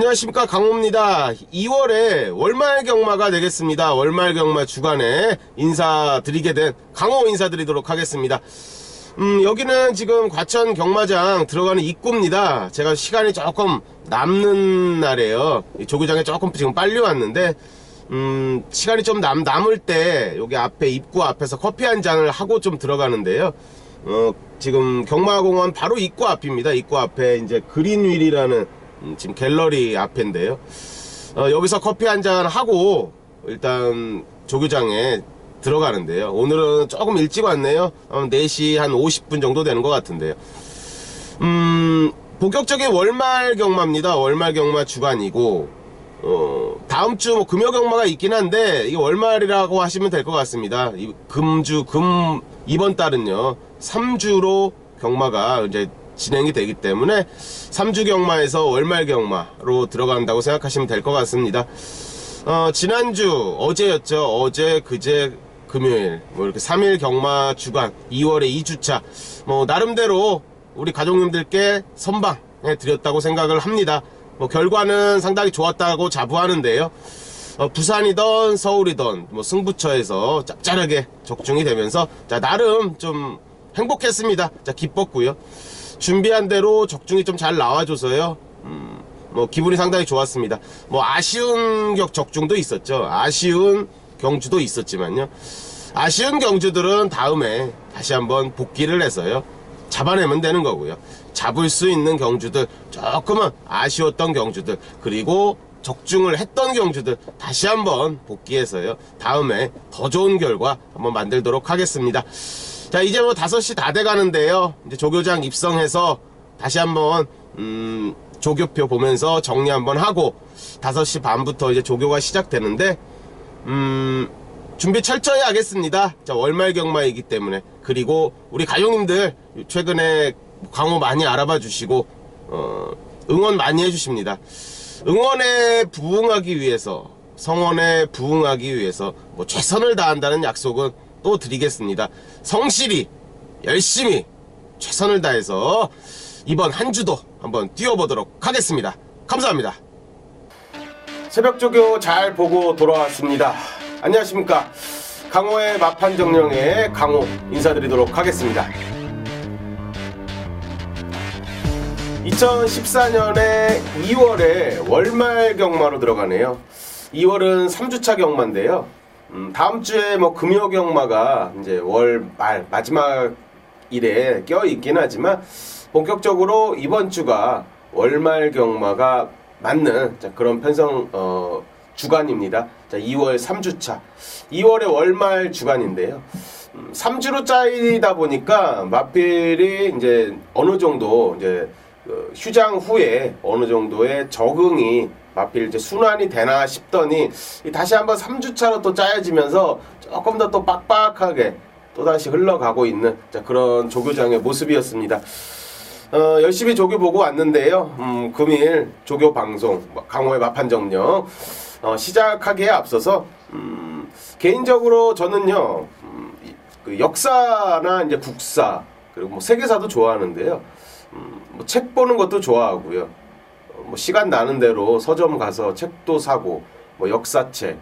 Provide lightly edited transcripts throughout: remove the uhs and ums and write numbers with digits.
안녕하십니까, 강호입니다. 2월에 월말 경마가 되겠습니다. 월말 경마 주간에 인사드리게 된 강호 인사드리도록 하겠습니다. 여기는 지금 과천 경마장 들어가는 입구입니다. 제가 시간이 조금 남는 날이에요. 조교장에 조금 지금 빨리 왔는데 시간이 좀 남을 때 여기 앞에 입구 앞에서 커피 한 잔을 하고 좀 들어가는데요. 지금 경마공원 바로 입구 앞입니다. 입구 앞에 이제 그린윌이라는 지금 갤러리 앞인데요. 여기서 커피 한 잔 하고 일단 조교장에 들어가는데요. 오늘은 조금 일찍 왔네요. 4시 한 50분 정도 되는 것 같은데요. 본격적인 월말 경마입니다. 월말 경마 주간이고 다음 주 금요 경마가 있긴 한데 이게 월말이라고 하시면 될 것 같습니다. 이번 달은요 3주로 경마가 이제 진행이 되기 때문에 3주 경마에서 월말 경마로 들어간다고 생각하시면 될 것 같습니다. 지난주 어제였죠. 어제 그제 금요일 이렇게 3일 경마 주간 2월의 2주차 나름대로 우리 가족님들께 선방해 드렸다고 생각을 합니다. 결과는 상당히 좋았다고 자부하는데요. 부산이던 서울이던 승부처에서 짭짤하게 적중이 되면서 나름 좀 행복했습니다. 기뻤고요. 준비한 대로 적중이 좀 잘 나와줘서요. 기분이 상당히 좋았습니다. 아쉬운 적중도 있었죠. 아쉬운 경주도 있었지만요. 아쉬운 경주들은 다음에 다시 한번 복귀를 해서요. 잡아내면 되는 거고요. 잡을 수 있는 경주들, 조금은 아쉬웠던 경주들, 그리고 적중을 했던 경주들 다시 한번 복귀해서요. 다음에 더 좋은 결과 한번 만들도록 하겠습니다. 자, 이제 5시 다 돼가는데요. 이제 조교장 입성해서 다시 한번 조교표 보면서 정리 한번 하고 5시 반부터 이제 조교가 시작되는데 준비 철저히 하겠습니다. 자, 월말 경마이기 때문에. 그리고 우리 가족님들 최근에 강호 많이 알아봐 주시고 응원 많이 해주십니다. 응원에 부응하기 위해서, 성원에 부응하기 위해서 최선을 다한다는 약속은 또 드리겠습니다. 성실히 열심히 최선을 다해서 이번 한 주도 한번 뛰어보도록 하겠습니다. 감사합니다. 새벽 조교 잘 보고 돌아왔습니다. 안녕하십니까, 강호의 마판정령의 강호 인사드리도록 하겠습니다. 2014년에 2월에 월말 경마로 들어가네요. 2월은 3주차 경마인데요. 다음 주에 금요 경마가 이제 월 말 마지막 일에 껴 있긴 하지만 본격적으로 이번 주가 월말 경마가 맞는 그런 편성 주간입니다. 자, 2월 3주차 2월의 월말 주간인데요. 3주로 짜이다 보니까 마필이 이제 어느 정도 이제 휴장 후에 어느 정도의 적응이 마필 이제 순환이 되나 싶더니 다시 한번 3주차로 또 짜여지면서 조금 더 또 빡빡하게 또 다시 흘러가고 있는 그런 조교장의 모습이었습니다. 열심히 조교 보고 왔는데요. 금일 조교 방송 강호의 마판정령 시작하기에 앞서서 개인적으로 저는요 그 역사나 이제 국사 그리고 세계사도 좋아하는데요. 책 보는 것도 좋아하고요. 시간 나는 대로 서점 가서 책도 사고 역사책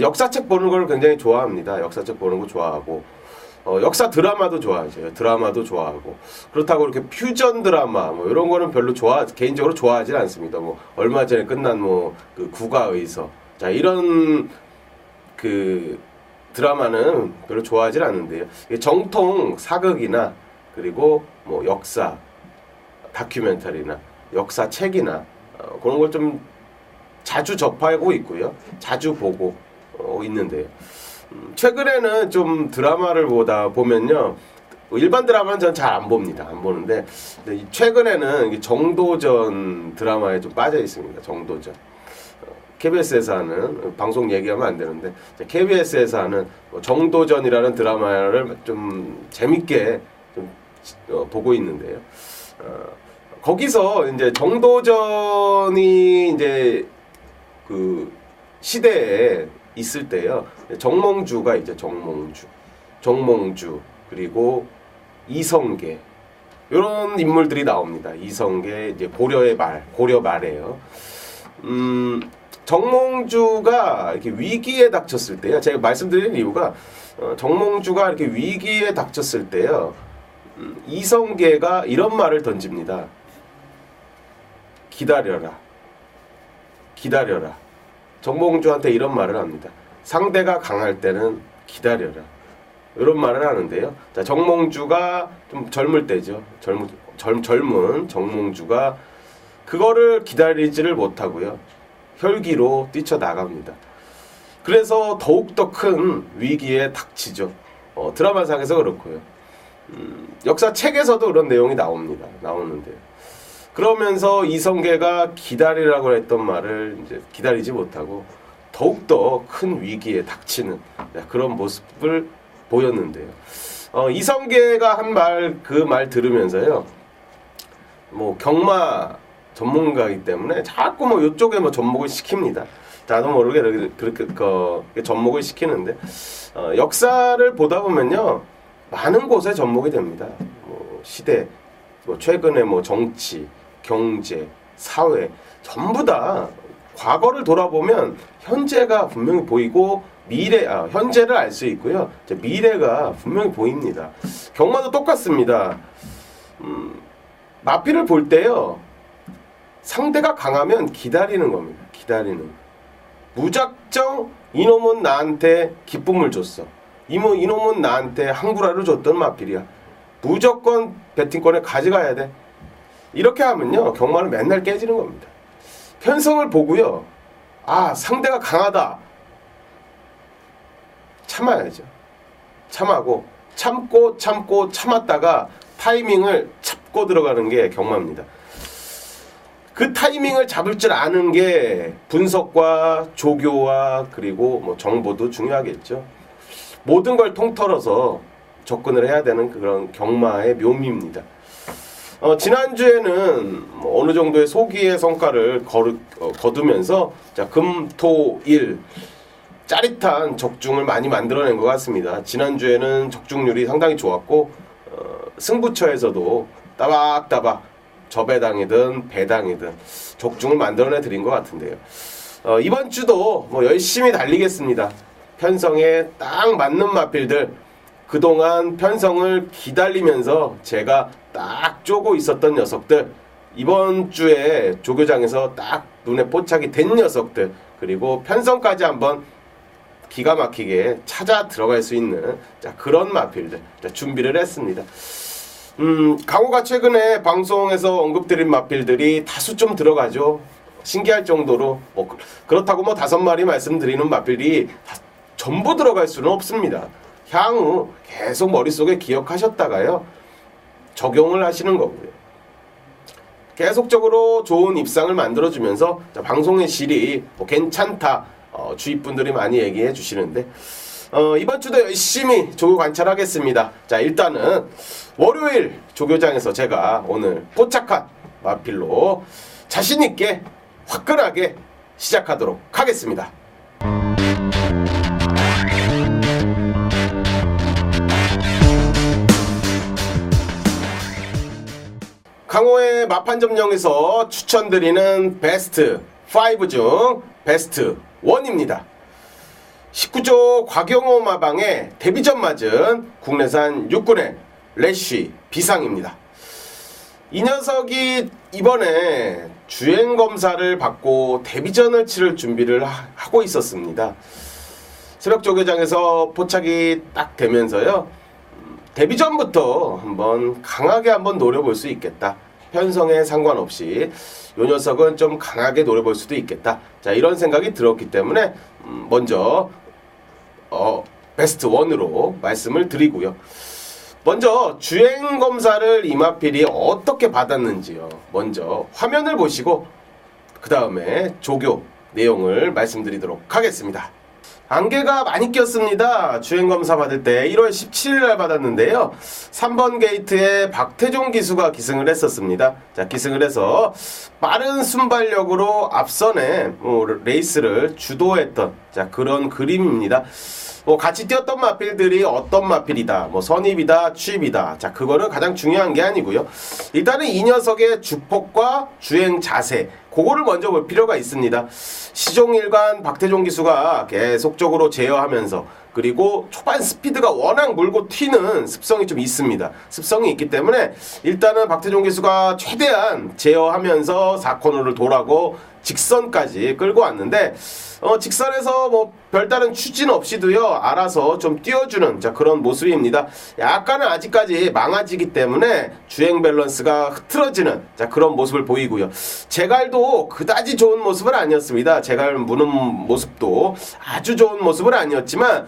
역사책 보는 걸 굉장히 좋아합니다. 역사책 보는 거 좋아하고 역사 드라마도 좋아하죠. 드라마도 좋아하고 그렇다고 이렇게 퓨전 드라마 이런 거는 별로 개인적으로 좋아하지 않습니다. 얼마 전에 끝난 그 국가의서 이런 그 드라마는 별로 좋아하지 않는데요. 정통 사극이나 그리고 역사 다큐멘터리나 역사 책이나 그런 걸 좀 자주 접하고 있고요. 자주 보고 있는데요. 최근에는 좀 드라마를 보면요. 일반 드라마는 전 잘 안 봅니다. 안 보는데 최근에는 정도전 드라마에 좀 빠져 있습니다. 정도전. KBS에서 하는 방송 얘기하면 안 되는데 KBS에서 하는 정도전이라는 드라마를 좀 재밌게 좀 보고 있는데요. 거기서 이제 정도전이 이제 그 시대에 있을 때요. 정몽주가 이제 정몽주 그리고 이성계 이런 인물들이 나옵니다. 이성계 이제 고려 말이에요. 정몽주가 이렇게 위기에 닥쳤을 때요. 제가 말씀드리는 이유가 정몽주가 이렇게 위기에 닥쳤을 때요. 이성계가 이런 말을 던집니다. 기다려라. 기다려라. 정몽주한테 이런 말을 합니다. 상대가 강할 때는 기다려라. 이런 말을 하는데요. 자, 정몽주가 좀 젊을 때죠. 젊은 정몽주가 그거를 기다리지를 못하고요. 혈기로 뛰쳐나갑니다. 그래서 더욱더 큰 위기에 닥치죠. 드라마상에서 그렇고요. 역사책에서도 그런 내용이 나오는데요. 그러면서 이성계가 기다리라고 했던 말을 이제 기다리지 못하고 더욱더 큰 위기에 닥치는 그런 모습을 보였는데요. 이성계가 한 그 말 들으면서요. 뭐 경마 전문가이기 때문에 자꾸 뭐 이쪽에 뭐 접목을 시킵니다. 나도 모르게 그렇게 접목을 시키는데 역사를 보다 보면요 많은 곳에 접목이 됩니다. 뭐 시대, 뭐 최근에 뭐 정치, 경제, 사회 전부 다 과거를 돌아보면 현재가 분명히 보이고 현재를 알 수 있고요. 미래가 분명히 보입니다. 경마도 똑같습니다. 마피를 볼 때요. 상대가 강하면 기다리는 겁니다. 기다리는. 무작정 이놈은 나한테 기쁨을 줬어. 이놈은 나한테 항구라를 줬던 마필이야. 무조건 배팅권에 가져가야 돼. 이렇게 하면요. 경마는 맨날 깨지는 겁니다. 편성을 보고요. 아, 상대가 강하다. 참아야죠. 참고 참았다가 타이밍을 잡고 들어가는 게 경마입니다. 그 타이밍을 잡을 줄 아는 게 분석과 조교와 그리고 뭐 정보도 중요하겠죠. 모든 걸 통틀어서 접근을 해야 되는 그런 경마의 묘미입니다. 지난주에는 어느 정도의 소기의 성과를 거두면서 금, 토, 일 짜릿한 적중을 많이 만들어낸 것 같습니다. 지난주에는 적중률이 상당히 좋았고 승부처에서도 따박따박 저배당이든 배당이든 적중을 만들어내 드린 것 같은데요. 이번 주도 뭐 열심히 달리겠습니다. 편성에 딱 맞는 마필들 그동안 편성을 기다리면서 제가 딱 쪼고 있었던 녀석들 이번 주에 조교장에서 딱 눈에 포착이 된 녀석들 그리고 편성까지 한번 기가 막히게 찾아 들어갈 수 있는 그런 마필들 준비를 했습니다. 강호가 최근에 방송에서 언급드린 마필들이 다수 좀 들어가죠. 신기할 정도로 그렇다고 5마리 말씀드리는 마필이 전부 들어갈 수는 없습니다. 향후 계속 머릿속에 기억하셨다가요 적용을 하시는 거고요. 계속적으로 좋은 입상을 만들어주면서 방송의 질이 괜찮다 주위 분들이 많이 얘기해 주시는데 이번 주도 열심히 조교 관찰하겠습니다. 자, 일단은 월요일 조교장에서 제가 오늘 포착한 마필로 자신있게 화끈하게 시작하도록 하겠습니다. 강호의 마판점령에서 추천드리는 베스트 5 중 베스트 1입니다. 19조 곽영호 마방에 데뷔전 맞은 국내산 6군의 래쉬 비상입니다. 이 녀석이 이번에 주행검사를 받고 데뷔전을 치를 준비를 하고 있었습니다. 새벽 조교장에서 포착이 딱 되면서요. 데뷔전부터 강하게 한번 노려볼 수 있겠다. 편성에 상관없이 이 녀석은 좀 강하게 노려볼 수도 있겠다. 자, 이런 생각이 들었기 때문에 먼저 베스트 1으로 말씀을 드리고요. 먼저 주행검사를 이마필이 어떻게 받았는지요. 먼저 화면을 보시고 그 다음에 조교 내용을 말씀드리도록 하겠습니다. 안개가 많이 꼈습니다. 주행검사 받을 때 1월 17일 날 받았는데요. 3번 게이트에 박태종 기수가 기승을 했었습니다. 자, 기승을 해서 빠른 순발력으로 앞선에 레이스를 주도했던 그런 그림입니다. 뭐 같이 뛰었던 마필들이 어떤 마필이다, 뭐 선입이다, 취입이다. 자, 그거는 가장 중요한 게 아니고요. 일단은 이 녀석의 주폭과 주행 자세, 그거를 먼저 볼 필요가 있습니다. 시종일관 박태종 기수가 계속적으로 제어하면서, 그리고 초반 스피드가 워낙 물고 튀는 습성이 좀 있습니다. 습성이 있기 때문에 일단은 박태종 기수가 최대한 제어하면서 4코너를 돌아고 직선까지 끌고 왔는데, 직선에서 뭐 별다른 추진 없이도요, 알아서 좀 띄워주는, 자, 그런 모습입니다. 약간은 아직까지 망아지기 때문에 주행 밸런스가 흐트러지는, 자, 그런 모습을 보이고요. 제갈도 그다지 좋은 모습은 아니었습니다. 제갈 무는 모습도 아주 좋은 모습은 아니었지만,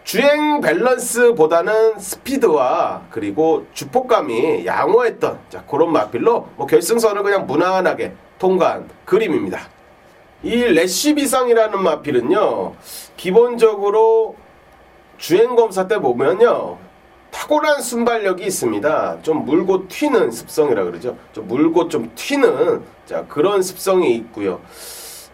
주행 밸런스보다는 스피드와 그리고 주폭감이 양호했던, 자, 그런 마필로 뭐 결승선을 그냥 무난하게 통과한 그림입니다. 이 래쉬 비상이라는 마필은요, 기본적으로 주행검사 때 보면요, 탁월한 순발력이 있습니다. 좀 물고 튀는 습성이라 그러죠. 좀 물고 좀 튀는, 자, 그런 습성이 있고요.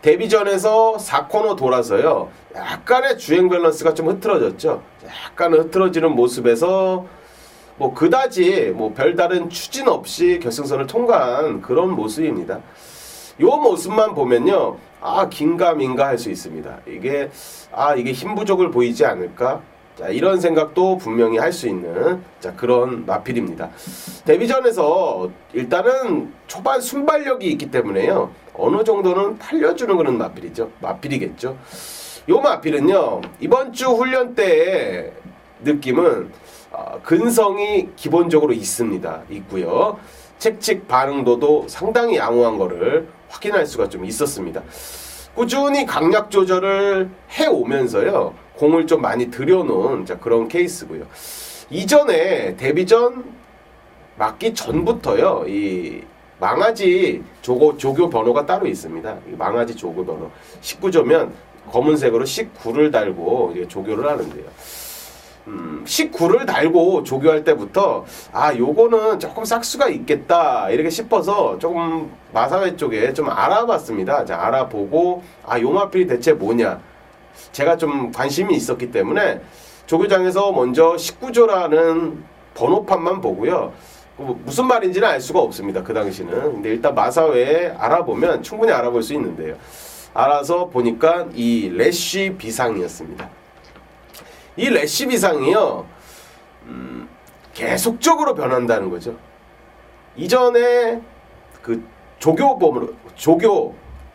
데뷔전에서 4코너 돌아서요, 약간의 주행 밸런스가 좀 흐트러졌죠. 약간 흐트러지는 모습에서 뭐 그다지 뭐 별다른 추진 없이 결승선을 통과한 그런 모습입니다. 요 모습만 보면요, 아, 긴가민가 할 수 있습니다. 이게 힘 부족을 보이지 않을까? 자, 이런 생각도 분명히 할 수 있는, 자, 그런 마필입니다. 데뷔전에서 일단은 초반 순발력이 있기 때문에요, 어느 정도는 살려주는 그런 마필이겠죠. 요 마필은요, 이번 주 훈련 때의 느낌은 근성이 기본적으로 있고요. 책칙 반응도도 상당히 양호한 거를 확인할 수가 좀 있었습니다. 꾸준히 강약 조절을 해오면서요, 공을 좀 많이 들여놓은, 자, 그런 케이스고요. 이전에 데뷔전 맞기 전부터요, 이 망아지 조교 번호가 따로 있습니다. 이 망아지 조교 번호 19조면 검은색으로 19를 달고 조교를 하는데요. 19를 달고 조교할 때부터 요거는 조금 싹수가 있겠다 이렇게 싶어서 조금 마사회 쪽에 좀 알아봤습니다. 자, 알아보고 요 마필이 대체 뭐냐, 제가 좀 관심이 있었기 때문에 조교장에서 먼저 19조라는 번호판만 보고요, 무슨 말인지는 알 수가 없습니다, 그 당시는. 근데 일단 마사회에 알아보면 충분히 알아볼 수 있는데요, 알아서 보니까 이 래쉬 비상이었습니다. 이 래쉬 비상이요, 계속적으로 변한다는 거죠. 이전에 그 조교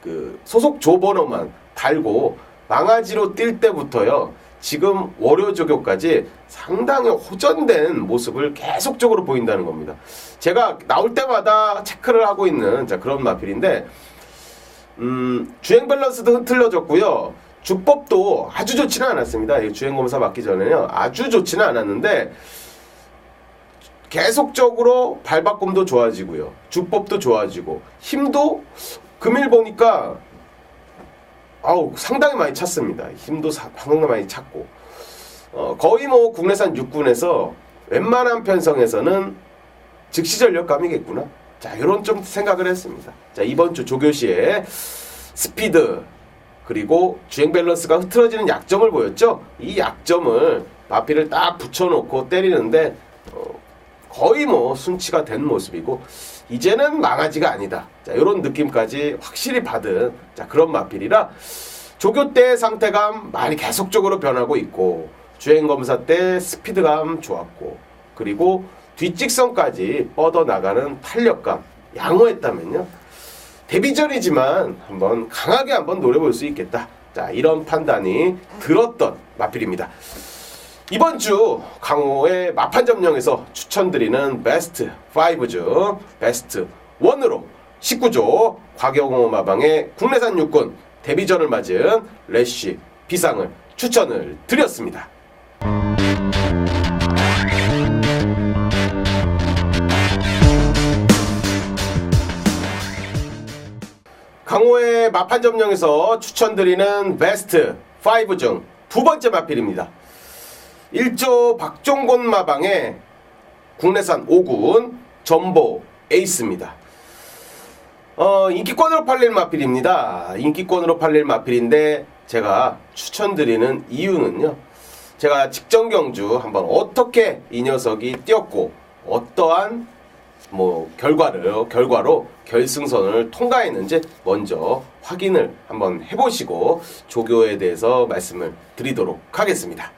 그 소속 조번호만 달고 망아지로 뛸 때부터요, 지금 월요 조교까지 상당히 호전된 모습을 계속적으로 보인다는 겁니다. 제가 나올 때마다 체크를 하고 있는, 자, 그런 마필인데, 주행 밸런스도 흐트러졌고요. 주법도 아주 좋지는 않았습니다. 주행검사 받기 전에요, 아주 좋지는 않았는데 계속적으로 발바꿈도 좋아지고요, 주법도 좋아지고, 힘도 금일 보니까 상당히 많이 찼습니다. 힘도 상당히 많이 찼고, 거의 뭐 국내산 6군에서 웬만한 편성에서는 즉시 전력감이겠구나, 자, 이런 좀 생각을 했습니다. 자, 이번 주 조교시에 스피드 그리고 주행 밸런스가 흐트러지는 약점을 보였죠. 이 약점을 마필을 딱 붙여놓고 때리는데 거의 뭐 순치가 된 모습이고, 이제는 망아지가 아니다, 자, 이런 느낌까지 확실히 받은, 자, 그런 마필이라 조교 때 상태감 많이 계속적으로 변하고 있고, 주행검사 때 스피드감 좋았고, 그리고 뒷직선까지 뻗어나가는 탄력감 양호했다면요, 데뷔전이지만 강하게 한번 노려볼 수 있겠다, 자, 이런 판단이 들었던 마필입니다. 이번 주 강호의 마판 점령에서 추천드리는 베스트 5 중 베스트 1으로 19조 곽영호 마방의 국내산 육군 데뷔전을 맞은 래쉬 비상을 추천을 드렸습니다. 강호의 마판 점령에서 추천드리는 베스트 5 중 두 번째 마필입니다. 1조 박종곤 마방의 국내산 5군 전보 에이스입니다. 인기권으로 팔릴 마필입니다. 인기권으로 팔릴 마필인데 제가 추천드리는 이유는요, 제가 직전 경주 한번 어떻게 이 녀석이 뛰었고 어떠한 결과로 결승선을 통과했는지 먼저 확인을 한번 해보시고 조교에 대해서 말씀을 드리도록 하겠습니다.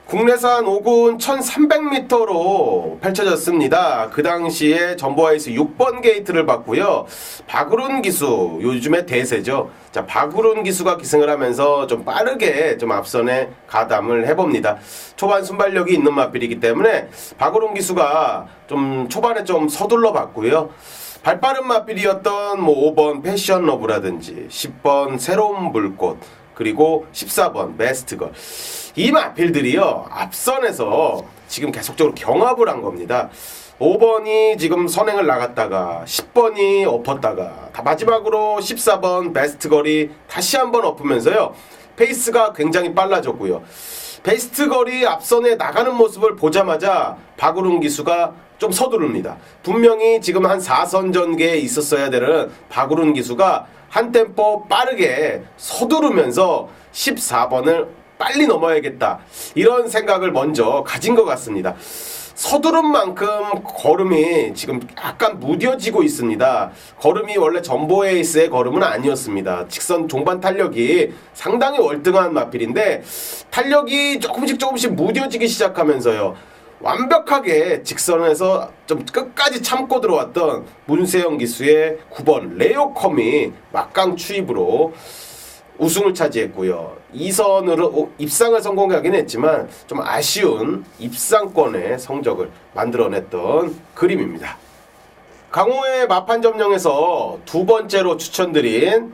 국내산 5군 1300m로 펼쳐졌습니다. 그 당시에 전보아이스 6번 게이트를 봤고요. 박우룬 기수, 요즘의 대세죠. 자, 박우룬 기수가 기승을 하면서 좀 빠르게 좀 앞선에 가담을 해봅니다. 초반 순발력이 있는 마필이기 때문에 박우룬 기수가 좀 초반에 좀 서둘러 봤고요. 발빠른 마필이었던 5번 패션 러브라든지 10번 새로운 불꽃, 그리고 14번 베스트걸, 이 마필들이요 앞선에서 지금 계속적으로 경합을 한 겁니다. 5번이 지금 선행을 나갔다가 10번이 엎었다가 마지막으로 14번 베스트걸이 다시 한번 엎으면서요 페이스가 굉장히 빨라졌고요. 베스트걸이 앞선에 나가는 모습을 보자마자 박우룬 기수가 좀 서두릅니다. 분명히 지금 한 4선 전개에 있었어야 되는 박우룬 기수가 한 템포 빠르게 서두르면서 14번을 빨리 넘어야겠다, 이런 생각을 먼저 가진 것 같습니다. 서두른 만큼 걸음이 지금 약간 무뎌지고 있습니다. 걸음이 원래 전보에이스의 걸음은 아니었습니다. 직선 종반 탄력이 상당히 월등한 마필인데 탄력이 조금씩 무뎌지기 시작하면서요 완벽하게 직선에서 좀 끝까지 참고 들어왔던 문세영 기수의 9번 레오컴이 막강 추입으로 우승을 차지했고요. 2선으로 입상을 성공하긴 했지만 좀 아쉬운 입상권의 성적을 만들어냈던 그림입니다. 강호의 마판 점령에서 두 번째로 추천드린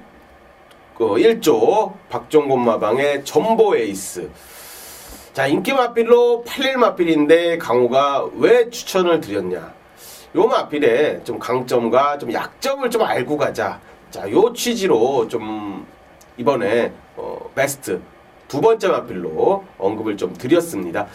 1조 박종곤 마방의 전보 에이스. 자, 인기 마필로 8일 마필인데 강호가 왜 추천을 드렸냐? 요 마필의 좀 강점과 좀 약점을 좀 알고 가자. 자, 요 취지로 좀 이번에 베스트 두 번째 마필로 언급을 좀 드렸습니다.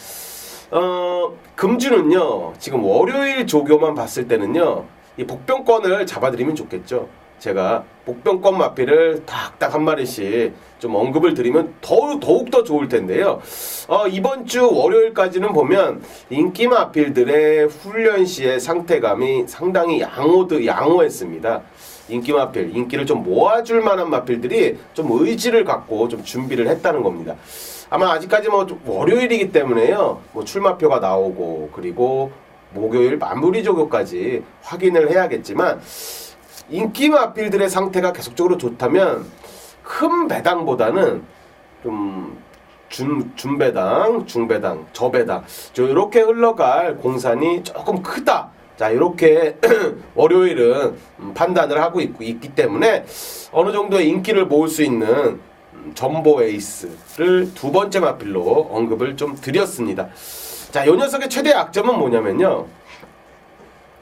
금주는요 지금 월요일 조교만 봤을 때는요 이 복병권을 잡아드리면 좋겠죠. 제가 복병권 마필을 딱딱 한 마리씩 좀 언급을 드리면 더욱더 좋을 텐데요. 이번 주 월요일까지는 보면 인기 마필들의 훈련 시의 상태감이 상당히 양호했습니다. 인기 마필, 인기를 좀 모아줄 만한 마필들이 좀 의지를 갖고 좀 준비를 했다는 겁니다. 아마 아직까지 월요일이기 때문에요. 출마표가 나오고 그리고 목요일 마무리 조교까지 확인을 해야겠지만 인기 마필들의 상태가 계속적으로 좋다면 큰 배당보다는 좀 준배당, 중배당, 저배당 이렇게 흘러갈 공산이 조금 크다. 자, 이렇게 월요일은 판단을 하고 있기 때문에 어느 정도의 인기를 모을 수 있는 전보 에이스를 두 번째 마필로 언급을 좀 드렸습니다. 자, 이 녀석의 최대 약점은 뭐냐면요.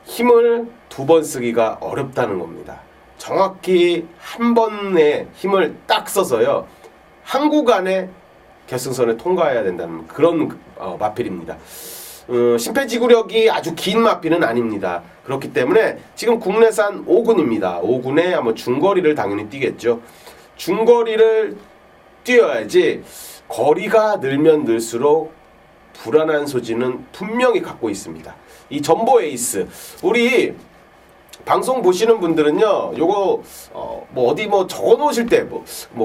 힘을 두 번 쓰기가 어렵다는 겁니다. 정확히 한 번의 힘을 딱 써서요. 한 구간에 결승선을 통과해야 된다는 그런 마필입니다. 심폐지구력이 아주 긴 마필은 아닙니다. 그렇기 때문에 지금 국내산 5군입니다. 5군에 아마 중거리를 당연히 뛰겠죠. 중거리를 뛰어야지 거리가 늘면 늘수록 불안한 소지는 분명히 갖고 있습니다. 이 전보 에이스, 우리 방송 보시는 분들은요, 요거 어디 적어 놓으실 때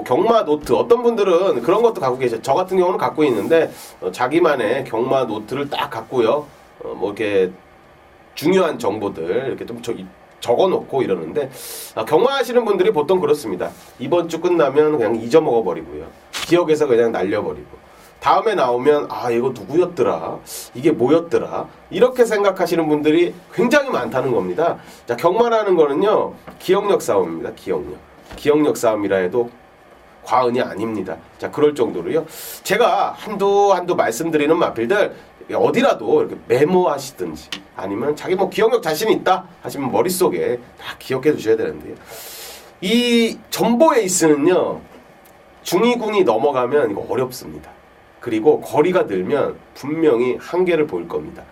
경마 노트, 어떤 분들은 그런 것도 갖고 계셔. 저 같은 경우는 갖고 있는데 자기만의 경마 노트를 딱 갖고요, 이렇게 중요한 정보들 이렇게 좀 적어 놓고 이러는데 경마하시는 분들이 보통 그렇습니다. 이번 주 끝나면 그냥 잊어먹어 버리고요, 기억에서 그냥 날려버리고, 다음에 나오면 이거 누구였더라? 이게 뭐였더라? 이렇게 생각하시는 분들이 굉장히 많다는 겁니다. 자, 경마라는 거는요, 기억력 싸움입니다. 기억력 싸움이라 해도 과언이 아닙니다. 자, 그럴 정도로요. 제가 한두 말씀드리는 마필들 어디라도 이렇게 메모하시든지 아니면 자기 기억력 자신 있다 하시면 머릿속에 다 기억해 두셔야 되는데요. 이 전보 에이스는요, 중위군이 넘어가면 이거 어렵습니다. 그리고 거리가 늘면 분명히 한계를 보일 겁니다.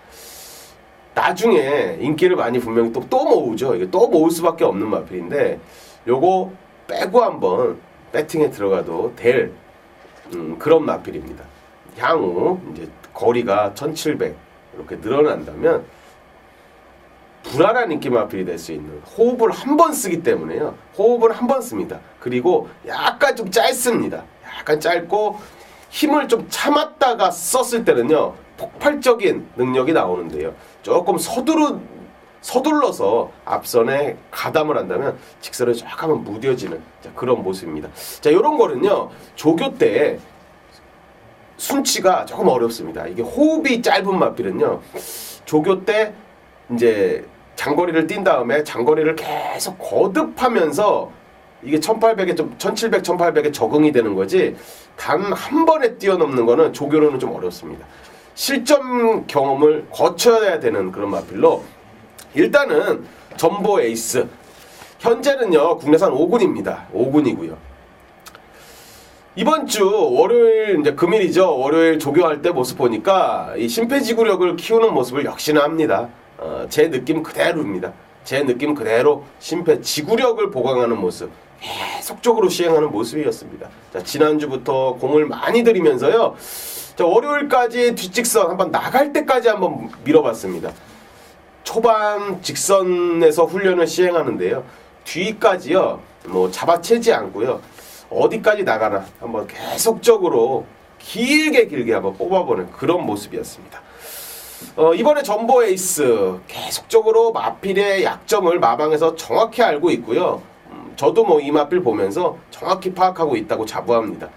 나중에 인기를 많이 분명히 또 모으죠. 이게 또 모을 수밖에 없는 마필인데 요거 빼고 한번 배팅에 들어가도 될 그런 마필입니다. 향후 이제 거리가 1700 이렇게 늘어난다면 불안한 인기 마필이 될 수 있는, 호흡을 한 번 쓰기 때문에요. 호흡을 한 번 씁니다. 그리고 약간 좀 짧습니다. 약간 짧고 힘을 좀 참았다가 썼을 때는요 폭발적인 능력이 나오는데요. 조금 서둘러서 앞선에 가담을 한다면 직선에 약간 무뎌지는 그런 모습입니다. 자, 이런 거는요 조교 때 순치가 조금 어렵습니다. 이게 호흡이 짧은 마필은요 조교 때 이제 장거리를 뛴 다음에 장거리를 계속 거듭하면서 이게 1800에 좀 1700, 1800에 적응이 되는 거지 단 한 번에 뛰어넘는 거는 조교로는 좀 어렵습니다. 실전 경험을 거쳐야 되는 그런 마필로 일단은 전보 에이스 현재는요 국내산 5군입니다. 5군이고요. 이번 주 월요일 이제 금일이죠. 월요일 조교할 때 모습 보니까 이 심폐지구력을 키우는 모습을 역시나 합니다. 제 느낌 그대로입니다. 제 느낌 그대로 심폐지구력을 보강하는 모습 계속적으로 시행하는 모습이었습니다. 자, 지난주부터 공을 많이 들이면서요. 자, 월요일까지 뒷직선 한번 나갈 때까지 한번 밀어봤습니다. 초반 직선에서 훈련을 시행하는데요. 뒤까지요. 뭐 잡아채지 않고요. 어디까지 나가나 한번 계속적으로 길게 한번 뽑아보는 그런 모습이었습니다. 이번에 전보 에이스 계속적으로 마필의 약점을 마방에서 정확히 알고 있고요. 저도 뭐 이 마필 보면서 정확히 파악하고 있다고 자부합니다.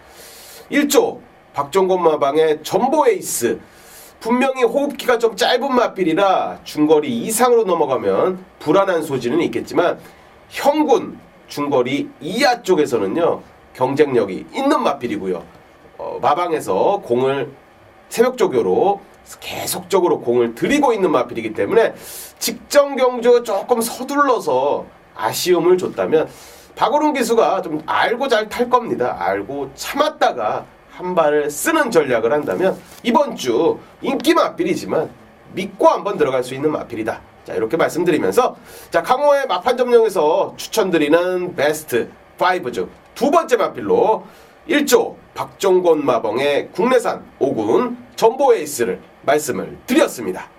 1조 박종곤 마방의 전보 에이스 분명히 호흡기가 좀 짧은 마필이라 중거리 이상으로 넘어가면 불안한 소지는 있겠지만 형군 중거리 이하 쪽에서는요 경쟁력이 있는 마필이고요. 마방에서 공을 새벽조교로 계속적으로 공을 들이고 있는 마필이기 때문에 직전 경주 조금 서둘러서 아쉬움을 줬다면 박오른 기수가 좀 알고 잘 탈 겁니다. 알고 참았다가 한 발을 쓰는 전략을 한다면 이번 주 인기 마필이지만 믿고 한번 들어갈 수 있는 마필이다. 자, 이렇게 말씀드리면서 자, 강호의 마판 점령에서 추천드리는 베스트 5 중 두 번째 마필로 1조 박종곤 마방의 국내산 5군 전보 에이스를 말씀을 드렸습니다.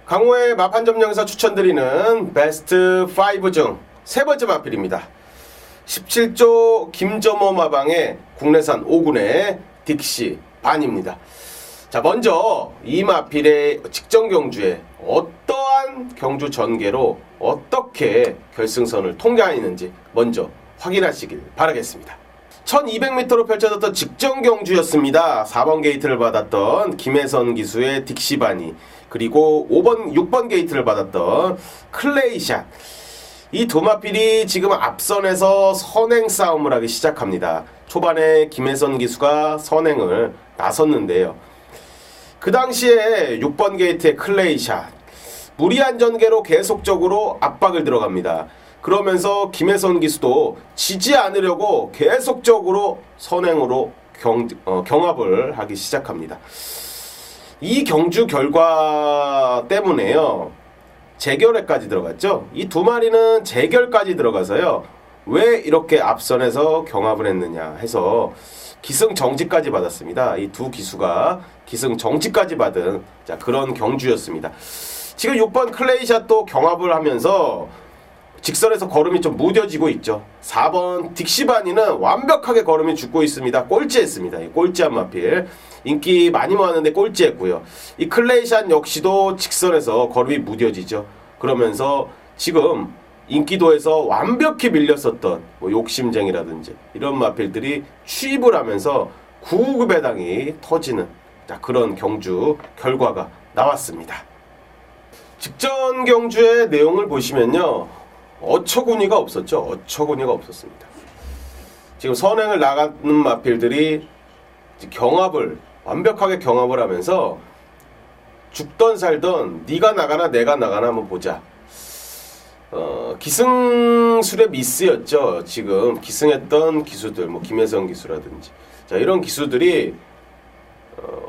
강호의 마판 점령에서 추천드리는 베스트 5 중 세 번째 마필입니다. 17조 김점호 마방의 국내산 5군의 딕시 반입니다. 자, 먼저 이 마필의 직전 경주에 어떠한 경주 전개로 어떻게 결승선을 통과했는지 먼저 확인하시길 바라겠습니다. 1200m로 펼쳐졌던 직전 경주였습니다. 4번 게이트를 받았던 김혜선 기수의 딕시바니, 그리고 6번 게이트를 받았던 클레이샷. 이 두 마필이 지금 앞선에서 선행 싸움을 하기 시작합니다. 초반에 김혜선 기수가 선행을 나섰는데요. 그 당시에 6번 게이트의 클레이샷 무리한 전개로 계속적으로 압박을 들어갑니다. 그러면서 김혜선 기수도 지지 않으려고 계속적으로 선행으로 경합을 하기 시작합니다. 이 경주 결과 때문에요. 재결에까지 들어갔죠. 이 두 마리는 재결까지 들어가서요. 왜 이렇게 앞선에서 경합을 했느냐 해서 기승정지까지 받았습니다. 이 두 기수가 기승정지까지 받은 그런 경주였습니다. 지금 6번 클레이샷도 경합을 하면서 직선에서 걸음이 좀 무뎌지고 있죠. 4번 딕시바니는 완벽하게 걸음이 죽고 있습니다. 꼴찌했습니다. 꼴찌한 마필. 인기 많이 모았는데 꼴찌했고요. 이 클레이샷 역시도 직선에서 걸음이 무뎌지죠. 그러면서 지금 인기도에서 완벽히 밀렸었던 욕심쟁이라든지 이런 마필들이 취입을 하면서 구구배당이 터지는 그런 경주 결과가 나왔습니다. 직전 경주의 내용을 보시면요. 어처구니가 없었죠. 어처구니가 없었습니다. 지금 선행을 나가는 마필들이 완벽하게 경합을 하면서 죽던 살던 네가 나가나 내가 나가나 한번 보자. 기승술의 미스였죠. 지금 기승했던 기수들, 김혜성 기수라든지 이런 기수들이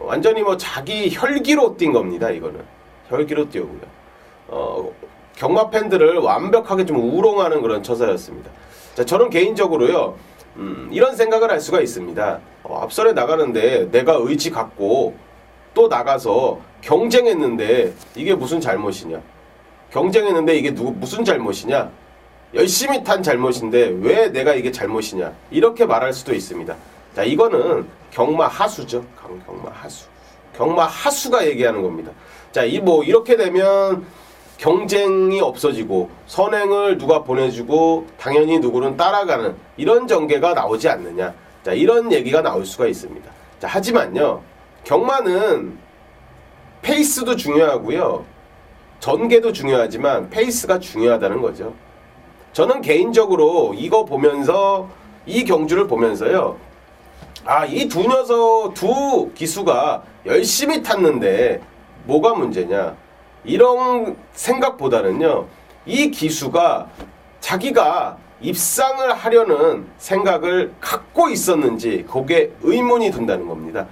완전히 자기 혈기로 뛴 겁니다. 이거는 혈기로 뛰었고요. 경마 팬들을 완벽하게 좀 우롱하는 그런 처사였습니다. 자, 저는 개인적으로요, 이런 생각을 할 수가 있습니다. 앞선에 나가는데 내가 의지 갖고 또 나가서 경쟁했는데 이게 무슨 잘못이냐? 경쟁했는데 이게 무슨 잘못이냐? 열심히 탄 잘못인데 왜 내가 이게 잘못이냐? 이렇게 말할 수도 있습니다. 자, 이거는 경마 하수죠. 경마 하수. 경마 하수가 얘기하는 겁니다. 자, 이렇게 되면 경쟁이 없어지고 선행을 누가 보내주고 당연히 누구는 따라가는 이런 전개가 나오지 않느냐. 자, 이런 얘기가 나올 수가 있습니다. 자, 하지만요, 경마는 페이스도 중요하고요, 전개도 중요하지만 페이스가 중요하다는 거죠. 저는 개인적으로 이거 보면서, 이 경주를 보면서요, 이 두 기수가 열심히 탔는데 뭐가 문제냐, 이런 생각보다는요, 이 기수가 자기가 입상을 하려는 생각을 갖고 있었는지 거기에 의문이 든다는 겁니다.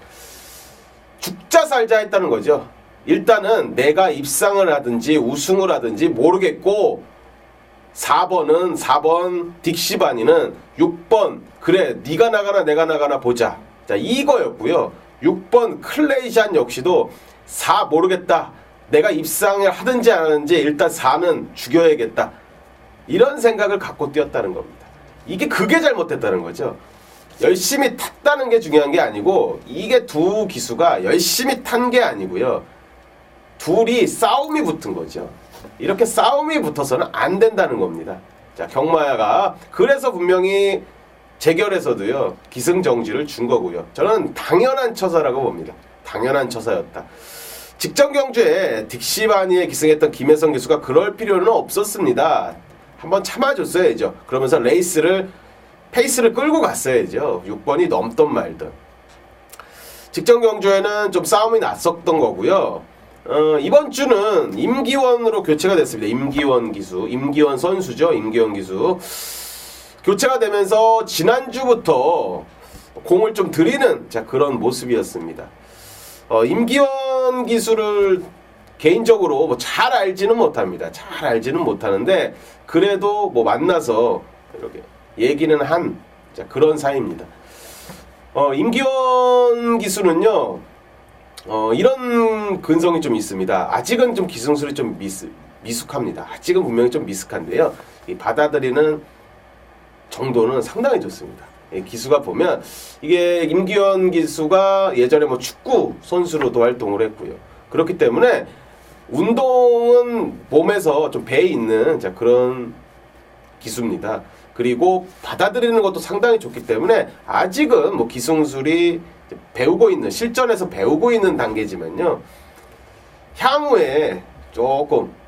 죽자 살자 했다는 거죠. 일단은 내가 입상을 하든지 우승을 하든지 모르겠고, 4번 딕시바니는 6번 그래 네가 나가나 내가 나가나 보자, 자, 이거였고요. 6번 클레이샨 역시도 4 모르겠다, 내가 입상을 하든지 안 하든지 일단 4는 죽여야겠다, 이런 생각을 갖고 뛰었다는 겁니다. 그게 잘못됐다는 거죠. 열심히 탔다는 게 중요한 게 아니고, 이게 두 기수가 열심히 탄 게 아니고요, 둘이 싸움이 붙은 거죠. 이렇게 싸움이 붙어서는 안 된다는 겁니다. 자, 경마가 그래서 분명히 재결에서도요, 기승정지를 준 거고요. 저는 당연한 처사라고 봅니다. 당연한 처사였다. 직전 경주에 딕시바니에 기승했던 김혜성 기수가 그럴 필요는 없었습니다. 한번 참아줬어야죠. 그러면서 페이스를 끌고 갔어야죠. 6번이 넘던 말든. 직전 경주에는 좀 싸움이 났었던 거고요. 이번 주는 임기원으로 교체가 됐습니다. 임기원 기수, 임기원 선수죠. 임기원 기수 교체가 되면서 지난주부터 공을 좀 들이는, 자, 그런 모습이었습니다. 임기원 기수를 개인적으로 잘 알지는 못합니다. 잘 알지는 못하는데 그래도 만나서 이렇게 얘기는 한, 자, 그런 사이입니다. 임기원 기수는요, 이런 근성이 좀 있습니다. 아직은 좀 기승술이 좀 미숙합니다. 아직은 분명히 좀 미숙한데요, 이 받아들이는 정도는 상당히 좋습니다. 기수가 보면, 이게 임기원 기수가 예전에 축구 선수로도 활동을 했고요. 그렇기 때문에 운동은 몸에서 좀 배에 있는, 자, 그런 기수입니다. 그리고 받아들이는 것도 상당히 좋기 때문에 아직은 기승술이 배우고 있는, 실전에서 배우고 있는 단계지만요, 향후에 조금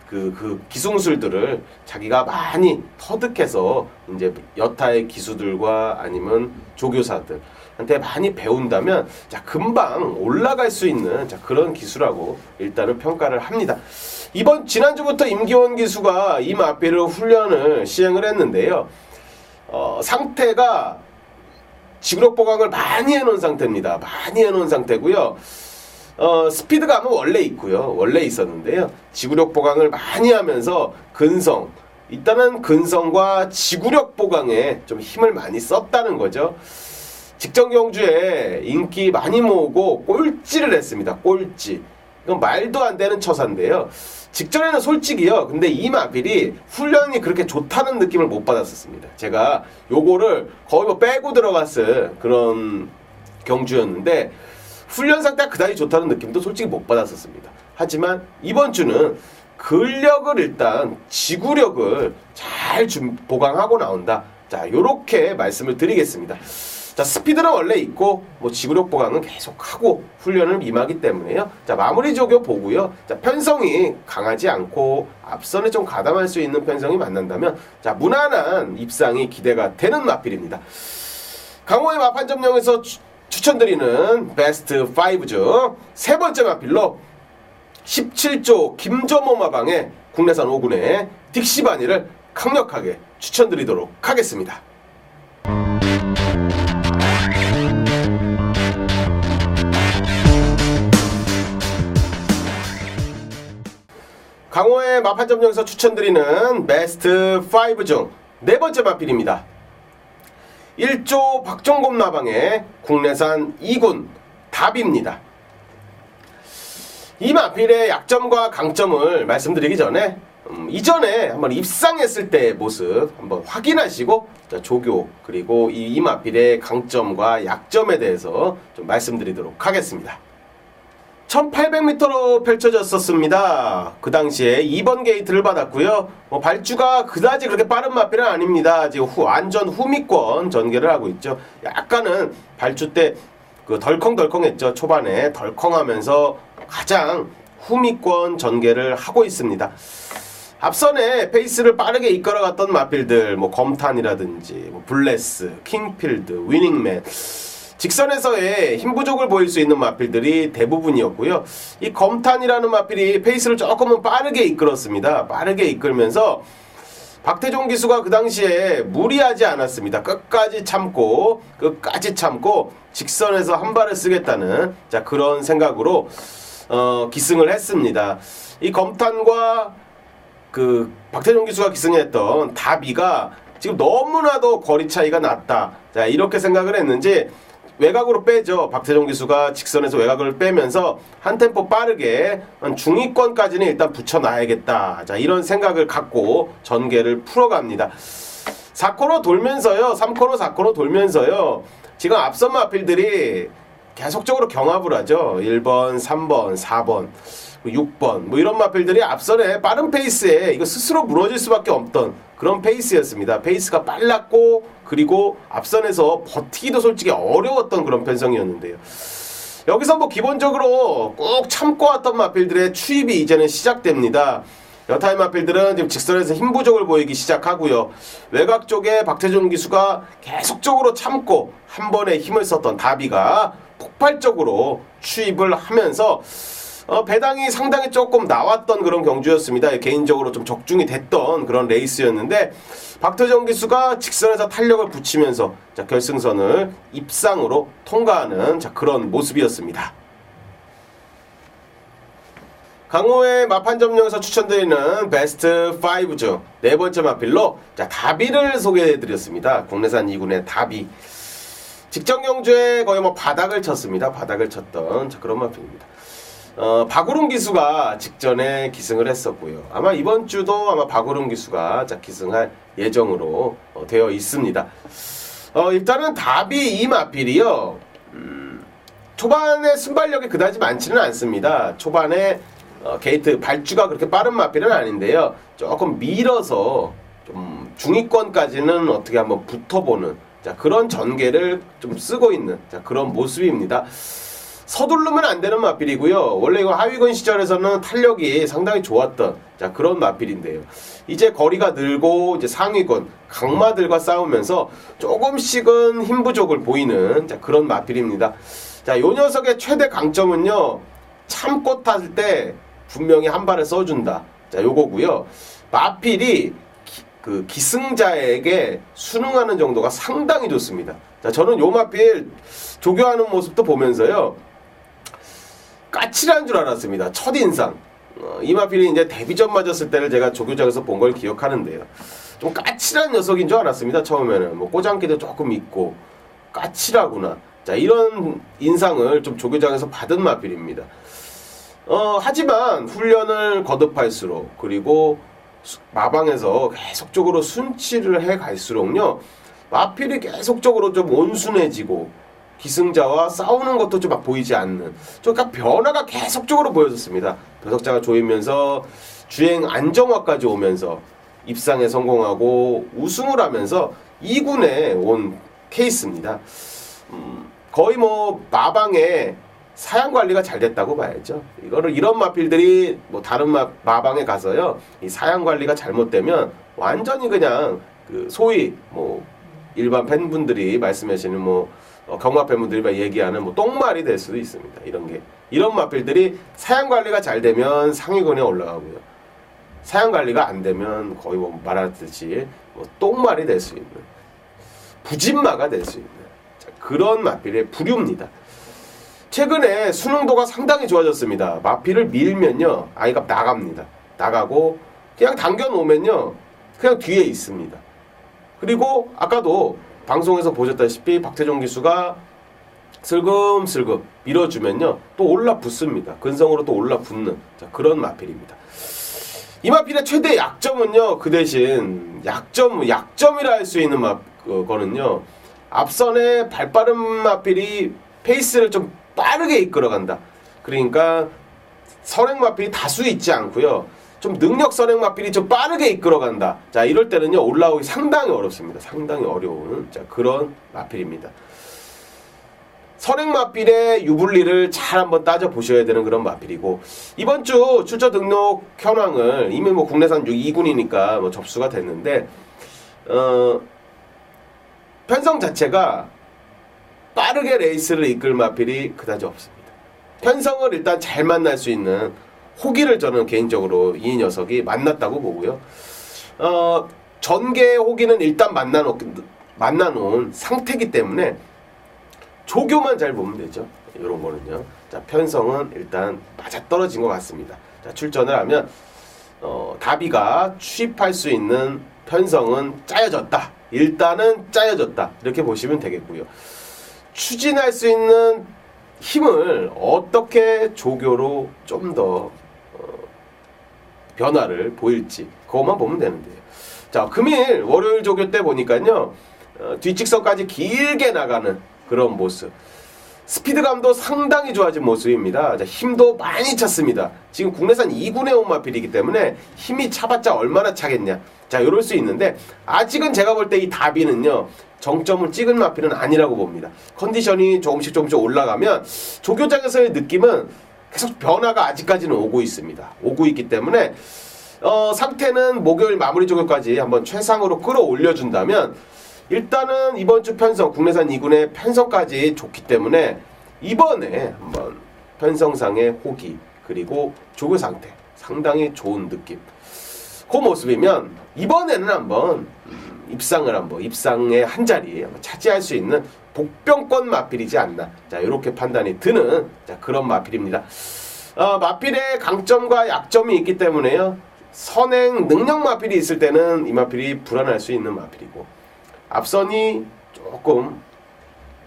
그 기승술들을 자기가 많이 터득해서 이제 여타의 기수들과 아니면 조교사들한테 많이 배운다면, 자, 금방 올라갈 수 있는, 자, 그런 기수라고 일단은 평가를 합니다. 지난주부터 임기원 기수가 이 마비르 훈련을 시행을 했는데요, 상태가 지구력 보강을 많이 해놓은 상태입니다. 많이 해놓은 상태고요. 스피드감은 원래 있고요. 원래 있었는데요, 지구력 보강을 많이 하면서 일단은 근성과 지구력 보강에 좀 힘을 많이 썼다는 거죠. 직전 경주에 인기 많이 모으고 꼴찌를 했습니다. 꼴찌. 이건 말도 안 되는 처사인데요. 직전에는 솔직히요, 근데 이마빌이 훈련이 그렇게 좋다는 느낌을 못 받았었습니다. 제가 요거를 거의 빼고 들어갔을 그런 경주였는데, 훈련 상태가 그다지 좋다는 느낌도 솔직히 못 받았었습니다. 하지만 이번 주는 근력을, 일단 지구력을 잘 보강하고 나온다. 자, 요렇게 말씀을 드리겠습니다. 자, 스피드는 원래 있고 지구력 보강은 계속하고 훈련을 임하기 때문에요. 자, 마무리 조교 보고요. 자, 편성이 강하지 않고 앞선에 좀 가담할 수 있는 편성이 만난다면, 자, 무난한 입상이 기대가 되는 마필입니다. 강호의 마판점령에서 추천드리는 베스트 5 중 세 번째 마필로 17조 김점호 마방의 국내산 5군의 딕시바니를 강력하게 추천드리도록 하겠습니다. 강호의 마판점령에서 추천드리는 베스트 5 중 네 번째 마필입니다. 1조 박종곰 나방의 국내산 2군 답입니다. 이 마필의 약점과 강점을 말씀드리기 전에 이전에 한번 입상했을 때의 모습 한번 확인하시고 조교 그리고 이 마필의 강점과 약점에 대해서 좀 말씀드리도록 하겠습니다. 1800m로 펼쳐졌었습니다. 그 당시에 2번 게이트를 받았고요. 발주가 그다지 그렇게 빠른 마필은 아닙니다. 지금 완전 후미권 전개를 하고 있죠. 약간은 발주 때 그 덜컹덜컹했죠. 초반에 덜컹하면서 가장 후미권 전개를 하고 있습니다. 앞선에 페이스를 빠르게 이끌어갔던 마필들, 검탄이라든지 블레스, 킹필드, 위닝맨, 직선에서의 힘 부족을 보일 수 있는 마필들이 대부분이었고요. 이 검탄이라는 마필이 페이스를 조금은 빠르게 이끌었습니다. 빠르게 이끌면서 박태종 기수가 그 당시에 무리하지 않았습니다. 끝까지 참고 직선에서 한 발을 쓰겠다는 그런 생각으로 기승을 했습니다. 이 검탄과 그 박태종 기수가 기승했던 다비가 지금 너무나도 거리 차이가 났다. 이렇게 생각을 했는지 외곽으로 빼죠. 박태종 기수가 직선에서 외곽을 빼면서 한 템포 빠르게 중위권까지는 일단 붙여놔야겠다. 이런 생각을 갖고 전개를 풀어갑니다. 4코너 돌면서요. 3코너, 4코너 돌면서요. 지금 앞선 마필들이 계속적으로 경합을 하죠. 1번, 3번, 4번, 6번 이런 마필들이 앞선에 빠른 페이스에 이거 스스로 무너질 수밖에 없던 그런 페이스였습니다. 페이스가 빨랐고 그리고 앞선에서 버티기도 솔직히 어려웠던 그런 편성이었는데요. 여기서 기본적으로 꼭 참고 왔던 마필들의 추입이 이제는 시작됩니다. 여타의 마필들은 지금 직선에서 힘 부족을 보이기 시작하고요. 외곽 쪽에 박태종 기수가 계속적으로 참고 한 번에 힘을 썼던 다비가 폭발적으로 추입을 하면서 배당이 상당히 조금 나왔던 그런 경주였습니다. 개인적으로 좀 적중이 됐던 그런 레이스였는데 박태종 기수가 직선에서 탄력을 붙이면서 결승선을 입상으로 통과하는 그런 모습이었습니다. 강호의 마판점령에서 추천드리는 베스트 5 중 네 번째 마필로 다비를 소개해드렸습니다. 국내산 2군의 다비. 직전 경주에 거의 바닥을 쳤습니다. 바닥을 쳤던 그런 마필입니다. 박우름 기수가 직전에 기승을 했었고요. 아마 이번 주도 아마 박우름 기수가 기승할 예정으로 되어 있습니다. 일단은 다비 이 마필이요. 초반에 순발력이 그다지 많지는 않습니다. 초반에 게이트 발주가 그렇게 빠른 마필은 아닌데요. 조금 밀어서 좀 중위권까지는 어떻게 한번 붙어보는 그런 전개를 좀 쓰고 있는 그런 모습입니다. 서두르면 안 되는 마필이고요. 원래 이거 하위권 시절에서는 탄력이 상당히 좋았던 그런 마필인데요. 이제 거리가 늘고 이제 상위권 강마들과 싸우면서 조금씩은 힘 부족을 보이는 그런 마필입니다. 요 녀석의 최대 강점은요. 참고 탔을 때 분명히 한 발을 써준다. 요거고요. 마필이 그 기승자에게 순응하는 정도가 상당히 좋습니다. 저는 요 마필 조교하는 모습도 보면서요. 까칠한 줄 알았습니다. 첫인상. 이 마필이 이제 데뷔전 맞았을 때를 제가 조교장에서 본 걸 기억하는데요. 좀 까칠한 녀석인 줄 알았습니다. 처음에는. 꼬장기도 조금 있고 까칠하구나. 이런 인상을 좀 조교장에서 받은 마필입니다. 하지만 훈련을 거듭할수록 그리고 마방에서 계속적으로 순치를 해 갈수록요. 마필이 계속적으로 좀 온순해지고 기승자와 싸우는 것도 좀 막 보이지 않는 그러니까 변화가 계속적으로 보여졌습니다. 배석자가 조이면서 주행 안정화까지 오면서 입상에 성공하고 우승을 하면서 2군에 온 케이스입니다. 거의 마방에 사양 관리가 잘 됐다고 봐야죠. 이런 마필들이 다른 마방에 가서요. 이 사양 관리가 잘못되면 완전히 그냥 소위 일반 팬분들이 말씀하시는 경마 팬분들이 얘기하는 똥말이 될 수도 있습니다. 이런 마필들이 사양 관리가 잘 되면 상위권에 올라가고요. 사양 관리가 안 되면 거의 말하듯이 똥말이 될 수 있는 부진마가 될 수 있는 그런 마필의 부류입니다. 최근에 수능도가 상당히 좋아졌습니다. 마필을 밀면요. 아이가 나갑니다. 나가고 그냥 당겨놓으면요 그냥 뒤에 있습니다. 그리고 아까도 방송에서 보셨다시피 박태종 기수가 슬금슬금 밀어주면요 또 올라붙습니다. 근성으로 또 올라붙는 그런 마필입니다. 이 마필의 최대 약점은요 그 대신 약점이라 할 수 있는 거는요 앞선의 발빠른 마필이 페이스를 좀 빠르게 이끌어간다. 그러니까 선행 마필이 다수 있지 않고요 좀 능력 선행 마필이 좀 빠르게 이끌어간다. 자 이럴 때는요 올라오기 상당히 어렵습니다. 상당히 어려운 그런 마필입니다. 선행 마필의 유불리를 잘 한번 따져보셔야 되는 그런 마필이고, 이번 주 출처 등록 현황을 이미 뭐 국내산 2군이니까 뭐 접수가 됐는데 편성 자체가 빠르게 레이스를 이끌 마필이 그다지 없습니다. 편성을 일단 잘 만날 수 있는 호기를 저는 개인적으로 이 녀석이 만났다고 보고요. 전개 호기는 일단 만나놓은 상태이기 때문에 조교만 잘 보면 되죠. 이런 거는요. 자, 편성은 일단 맞아떨어진 것 같습니다. 자, 출전을 하면 다비가 취입할 수 있는 편성은 짜여졌다. 일단은 짜여졌다. 이렇게 보시면 되겠고요. 추진할 수 있는 힘을 어떻게 조교로 좀 더 변화를 보일지 그것만 보면 되는데요. 자, 금일 월요일 조교 때 보니까요. 뒷직선까지 길게 나가는 그런 모습. 스피드감도 상당히 좋아진 모습입니다. 자, 힘도 많이 찼습니다. 지금 국내산 2군의 온 마필이기 때문에 힘이 차봤자 얼마나 차겠냐. 자, 이럴 수 있는데 아직은 제가 볼 때 이 다비는요. 정점을 찍은 마필은 아니라고 봅니다. 컨디션이 조금씩 올라가면 조교장에서의 느낌은 계속 변화가 아직까지는 오고 있습니다. 오고 있기 때문에 상태는 목요일 마무리 조교까지 한번 최상으로 끌어올려준다면 일단은 이번 주 편성, 국내산 2군의 편성까지 좋기 때문에 이번에 한번 편성상의 호기 그리고 조교 상태 상당히 좋은 느낌. 그 모습이면 이번에는 한번 입상의 한 자리 차지할 수 있는 복병권 마필이지 않나. 자, 이렇게 판단이 드는 그런 마필입니다. 마필의 강점과 약점이 있기 때문에요. 선행 능력 마필이 있을 때는 이 마필이 불안할 수 있는 마필이고, 앞선이 조금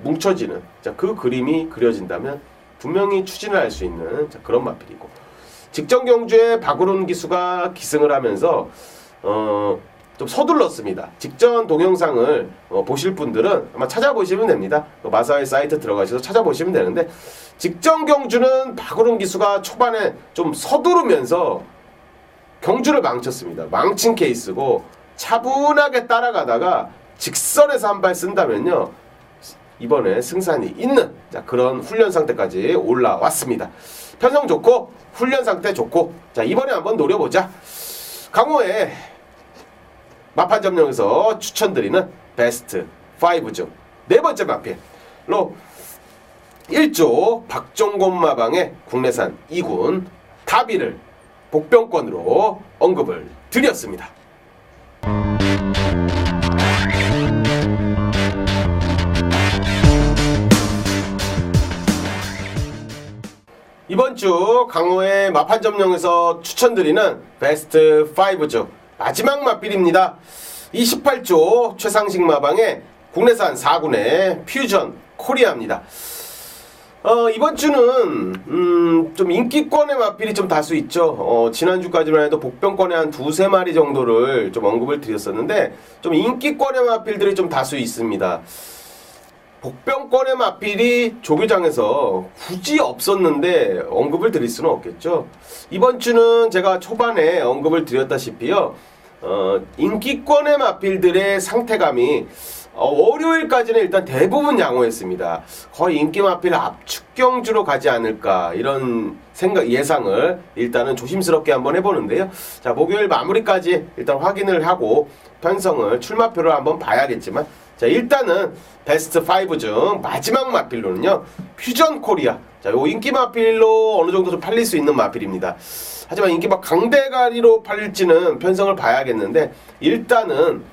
뭉쳐지는 그 그림이 그려진다면 분명히 추진을 할 수 있는 그런 마필이고, 직전 경주에 박우론 기수가 기승을 하면서 좀 서둘렀습니다. 직전 동영상을 보실 분들은 아마 찾아보시면 됩니다. 마사회 사이트 들어가셔서 찾아보시면 되는데, 직전 경주는 박우론 기수가 초반에 좀 서두르면서 경주를 망쳤습니다. 망친 케이스고, 차분하게 따라가다가 직선에서 한 발 쓴다면요 이번에 승산이 있는 그런 훈련 상태까지 올라왔습니다. 편성 좋고 훈련 상태 좋고, 자, 이번에 한번 노려보자. 강호의 마판 점령에서 추천드리는 베스트 5 중 네 번째 마필로 1조 박종곤 마방의 국내산 2군 다비를 복병권으로 언급을 드렸습니다. 이번 주 강호의 마판 점령에서 추천드리는 베스트 5 중 마지막 마필입니다. 28조 최상식 마방의 국내산 4군의 퓨전 코리아입니다. 이번 주는 좀 인기권의 마필이 좀 다수 있죠. 지난주까지만 해도 복병권의 한 두세 마리 정도를 좀 언급을 드렸었는데 좀 인기권의 마필들이 좀 다수 있습니다. 복병권의 마필이 조교장에서 굳이 없었는데 언급을 드릴 수는 없겠죠. 이번 주는 제가 초반에 언급을 드렸다시피요. 인기권의 마필들의 상태감이 월요일까지는 일단 대부분 양호했습니다. 거의 인기 마필 압축 경주로 가지 않을까 이런 예상을 일단은 조심스럽게 한번 해보는데요. 자, 목요일 마무리까지 일단 확인을 하고 편성을 출마표를 한번 봐야겠지만, 자, 일단은 베스트 5 중 마지막 마필로는요 퓨전 코리아. 자, 요 인기 마필로 어느 정도 좀 팔릴 수 있는 마필입니다. 하지만 인기 막 강대가리로 팔릴지는 편성을 봐야겠는데, 일단은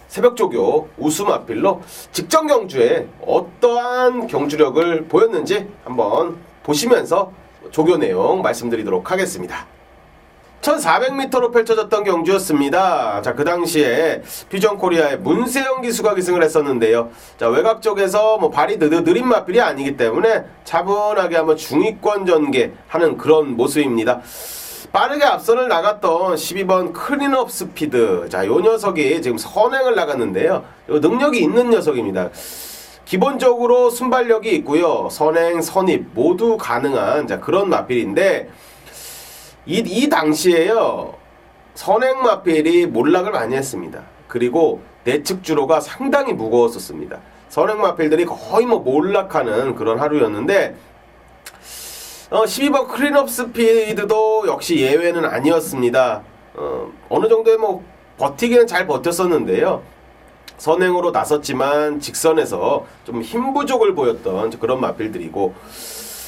새벽조교 우수 마필로 직전 경주에 어떠한 경주력을 보였는지 한번 보시면서 조교 내용 말씀드리도록 하겠습니다. 1400m로 펼쳐졌던 경주였습니다. 자, 그 당시에 퓨전코리아의 문세영 기수가 기승을 했었는데요. 자, 외곽 쪽에서 뭐 발이 느린 마필이 아니기 때문에 차분하게 한번 중위권 전개하는 그런 모습입니다. 빠르게 앞선을 나갔던 12번 클린업 스피드. 자, 요 녀석이 지금 선행을 나갔는데요. 요 능력이 있는 녀석입니다. 기본적으로 순발력이 있고요. 선행, 선입 모두 가능한 자, 그런 마필인데 이 당시에요. 선행 마필이 몰락을 많이 했습니다. 그리고 내측 주로가 상당히 무거웠었습니다. 선행 마필들이 거의 뭐 몰락하는 그런 하루였는데 12번 클린업 스피드도 역시 예외는 아니었습니다. 어느 정도의 뭐 버티기는 잘 버텼었는데요. 선행으로 나섰지만 직선에서 좀 힘 부족을 보였던 그런 마필들이고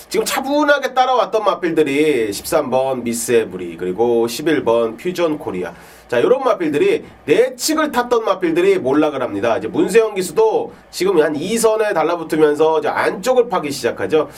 지금 차분하게 따라왔던 마필들이 13번 미스 에브리 그리고 11번 퓨전 코리아. 자, 이런 마필들이 내측을 탔던 마필들이 몰락을 합니다. 이제 문세영 기수도 지금 한 2선에 달라붙으면서 이제 안쪽을 파기 시작하죠.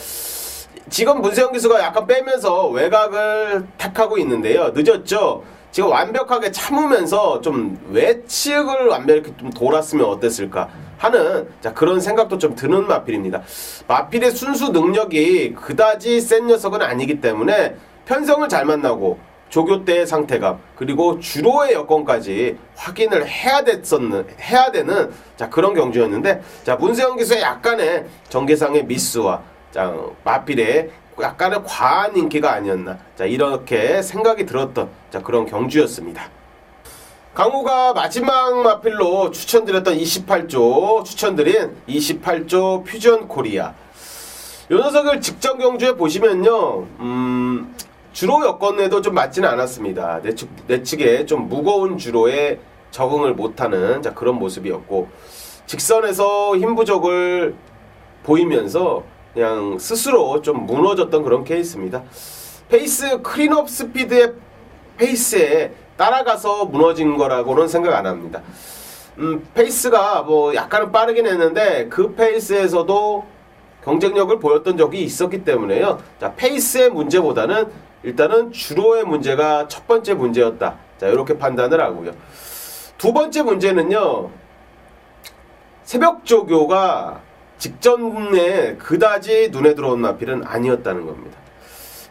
지금 문세영 기수가 약간 빼면서 외곽을 택하고 있는데요. 늦었죠. 지금 완벽하게 참으면서 좀 외측을 완벽히 좀 돌았으면 어땠을까 하는 자, 그런 생각도 좀 드는 마필입니다. 마필의 순수 능력이 그다지 센 녀석은 아니기 때문에 편성을 잘 만나고 조교 때의 상태감 그리고 주로의 여건까지 확인을 해야 되는 자, 그런 경주였는데 자, 문세영 기수의 약간의 전개상의 미스와 자, 마필의 약간의 과한 인기가 아니었나 자, 이렇게 생각이 들었던 자, 그런 경주였습니다. 강호가 마지막 마필로 추천드렸던 28조 추천드린 28조 퓨전 코리아 이 녀석을 직전 경주에 보시면요 주로 여건에도 좀 맞지는 않았습니다. 내측에 좀 무거운 주로에 적응을 못하는 자, 그런 모습이었고 직선에서 힘 부족을 보이면서 그냥 스스로 좀 무너졌던 그런 케이스입니다. 페이스 클린업 스피드의 페이스에 따라가서 무너진 거라고는 생각 안 합니다. 페이스가 뭐 약간은 빠르긴 했는데 그 페이스에서도 경쟁력을 보였던 적이 있었기 때문에요. 자, 페이스의 문제보다는 일단은 주로의 문제가 첫 번째 문제였다. 자, 이렇게 판단을 하고요. 두 번째 문제는요. 새벽 조교가 직전에 그다지 눈에 들어온 마필은 아니었다는 겁니다.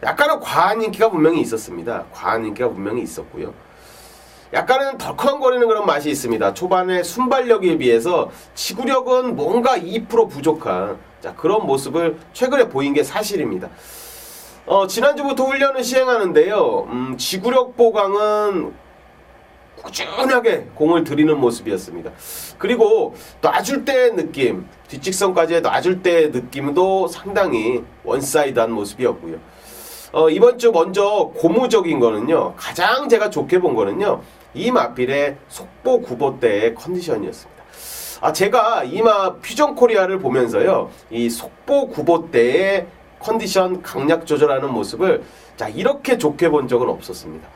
약간은 과한 인기가 분명히 있었습니다. 과한 인기가 분명히 있었고요. 약간은 덜컹거리는 그런 맛이 있습니다. 초반에 순발력에 비해서 지구력은 뭔가 2% 부족한 자, 그런 모습을 최근에 보인 게 사실입니다. 지난주부터 훈련을 시행하는데요. 지구력 보강은 꾸준하게 공을 들이는 모습이었습니다. 그리고 놔줄 때의 느낌, 뒷직선까지 놔줄 때의 느낌도 상당히 원사이드한 모습이었고요. 이번 주 먼저 고무적인 거는요. 가장 제가 좋게 본 거는요. 이 마필의 속보 구보 때의 컨디션이었습니다. 제가 이마 퓨전 코리아를 보면서요. 이 속보 구보 때의 컨디션 강약 조절하는 모습을 자, 이렇게 좋게 본 적은 없었습니다.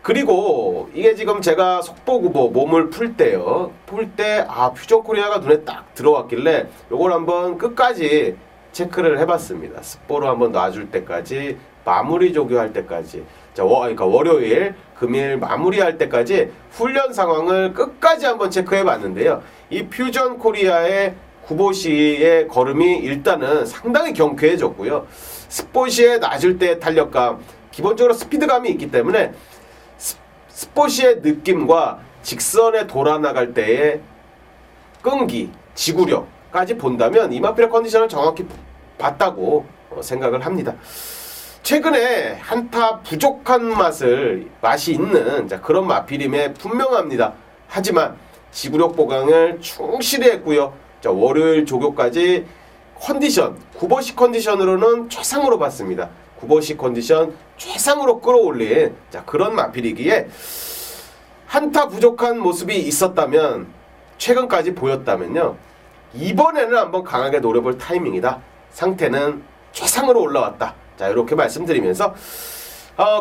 그리고 이게 지금 제가 속보 구보 몸을 풀 때요. 풀 때 퓨전 코리아가 눈에 딱 들어왔길래 요걸 한번 끝까지 체크를 해봤습니다. 스포로 한번 놔줄 때까지 마무리 조교할 때까지 자, 그러니까 월요일 금일 마무리할 때까지 훈련 상황을 끝까지 한번 체크해 봤는데요. 이 퓨전 코리아의 구보시의 걸음이 일단은 상당히 경쾌해졌고요. 스포시에 놔줄 때의 탄력감 기본적으로 스피드감이 있기 때문에 스포시의 느낌과 직선에 돌아나갈 때의 끈기, 지구력까지 본다면 이마필의 컨디션을 정확히 봤다고 생각을 합니다. 최근에 한타 부족한 맛이 있는 자, 그런 마필임에 분명합니다. 하지만 지구력 보강을 충실히 했고요. 자, 월요일 조교까지 컨디션, 구버시 컨디션으로는 최상으로 봤습니다. 구버시 컨디션 최상으로 끌어올린 자, 그런 마필이기에 한타 부족한 모습이 있었다면 최근까지 보였다면요. 이번에는 한번 강하게 노려볼 타이밍이다. 상태는 최상으로 올라왔다. 자, 이렇게 말씀드리면서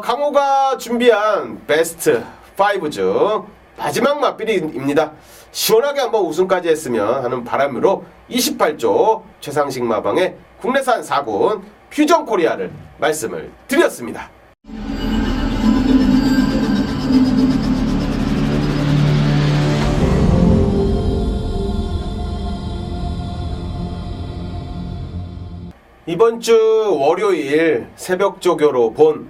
강호가 준비한 베스트 5 중 마지막 마필입니다. 시원하게 한번 우승까지 했으면 하는 바람으로 28조 최상식 마방의 국내산 4군 퓨전 코리아를 말씀을 드렸습니다. 이번 주 월요일 새벽 조교로 본